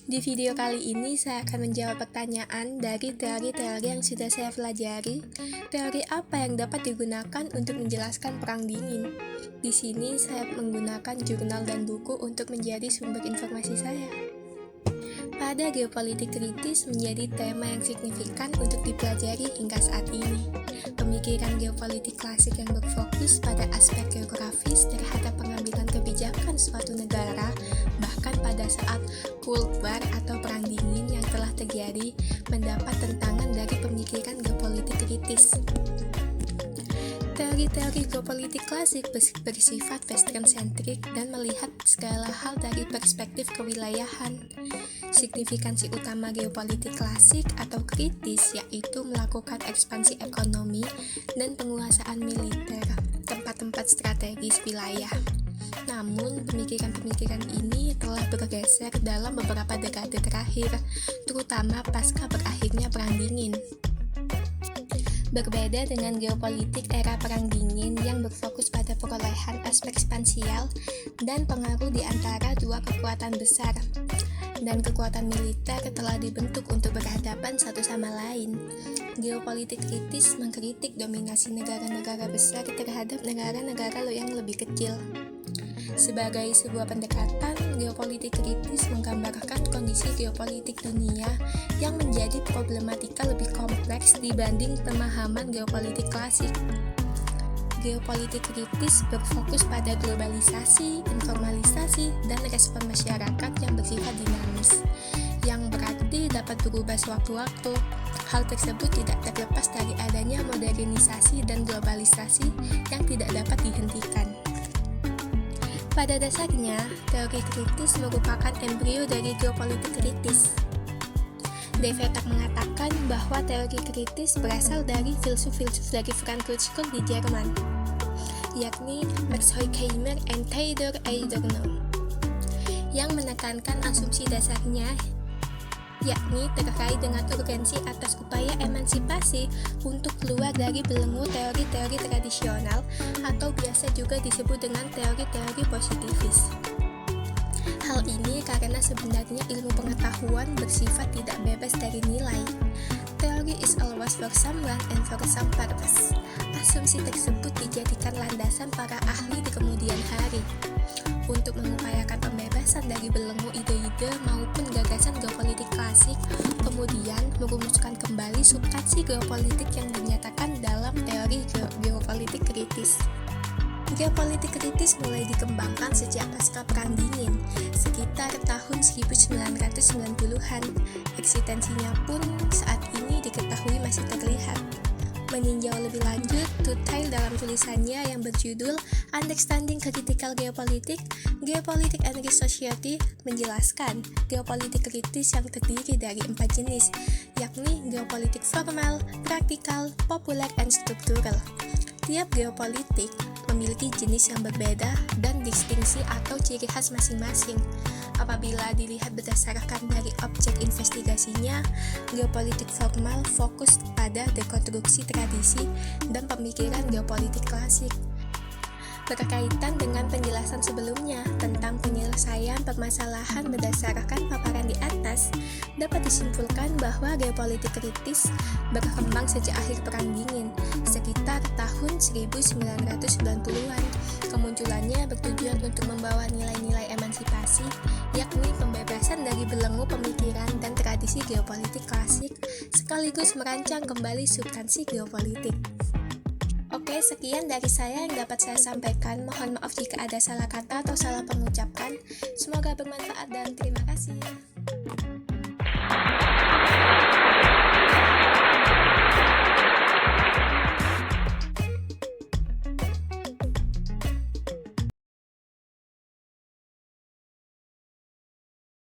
Di video kali ini saya akan menjawab pertanyaan dari teori-teori yang sudah saya pelajari. Teori apa yang dapat digunakan untuk menjelaskan Perang Dingin? Di sini saya menggunakan jurnal dan buku untuk menjadi sumber informasi saya. Pada geopolitik kritis menjadi tema yang signifikan untuk dipelajari hingga saat ini. Pemikiran geopolitik klasik yang berfokus pada aspek geografis terhadap pengambilan kebijakan suatu negara, bahkan pada saat Cold War atau Perang Dingin yang telah terjadi, mendapat tentangan dari pemikiran geopolitik kritis. Teori-teori geopolitik klasik bersifat western-centric dan melihat segala hal dari perspektif kewilayahan. Signifikansi utama geopolitik klasik atau kritis yaitu melakukan ekspansi ekonomi dan penguasaan militer tempat-tempat strategis wilayah. Namun, pemikiran-pemikiran ini telah bergeser dalam beberapa dekade terakhir, terutama pasca berakhirnya Perang Dingin. Berbeda dengan geopolitik era Perang Dingin yang berfokus pada perolehan aspek spansial dan pengaruh di antara dua kekuatan besar, dan kekuatan militer telah dibentuk untuk berhadapan satu sama lain. Geopolitik kritis mengkritik dominasi negara-negara besar terhadap negara-negara yang lebih kecil. Sebagai sebuah pendekatan, geopolitik kritis menggambarkan kondisi geopolitik dunia yang menjadi problematika lebih kompleks dibanding pemahaman geopolitik klasik. Geopolitik kritis berfokus pada globalisasi, informalisasi, dan respon masyarakat yang bersifat dinamis, yang berarti dapat berubah sewaktu-waktu. Hal tersebut tidak terlepas dari adanya modernisasi dan globalisasi yang tidak dapat dihentikan. Pada dasarnya, teori kritis merupakan embrio dari geopolitik kritis. Devetak mengatakan bahwa teori kritis berasal dari filsuf-filsuf dari Frankfurt School di Jerman, yakni Max Horkheimer dan Theodor Adorno, yang menekankan asumsi dasarnya yakni terkait dengan urgensi atas upaya emansipasi untuk keluar dari belenggu teori-teori tradisional atau biasa juga disebut dengan teori-teori positivis. Hal ini karena sebenarnya ilmu pengetahuan bersifat tidak bebas dari nilai. Theory is always for someone and for some purpose. Asumsi tersebut dijadikan landasan para ahli di kemudian hari untuk mengupayakan pembebasan dari belenggu ide-ide maupun gagasan geopolitik klasik, kemudian merumuskan kembali substansi geopolitik yang dinyatakan dalam teori geopolitik kritis. Geopolitik kritis mulai dikembangkan sejak pasca Perang Dingin, sekitar tahun 1990-an. Eksistensinya pun saat ini diketahui masih terlihat. Meninjau lebih lanjut, Tuthail dalam tulisannya yang berjudul Understanding Critical Geopolitics, Geopolitics and Society menjelaskan geopolitik kritis yang terdiri dari 4 jenis, yakni geopolitik formal, praktikal, populer, dan struktural. Tiap geopolitik memiliki jenis yang berbeda dan distingsi atau ciri khas masing-masing. Apabila dilihat berdasarkan dari objek investigasinya, geopolitik formal fokus pada dekonstruksi tradisi dan pemikiran geopolitik klasik. Berkaitan dengan penjelasan sebelumnya tentang penyelesaian permasalahan berdasarkan paparan di atas, dapat disimpulkan bahwa geopolitik kritis berkembang sejak akhir Perang Dingin, sekitar tahun 1990-an. Kemunculannya bertujuan untuk membawa nilai-nilai emansipasi, yakni pembebasan dari belenggu pemikiran dan tradisi geopolitik klasik, sekaligus merancang kembali substansi geopolitik. Oke, sekian dari saya yang dapat saya sampaikan. Mohon maaf jika ada salah kata atau salah pengucapan. Semoga bermanfaat dan terima kasih.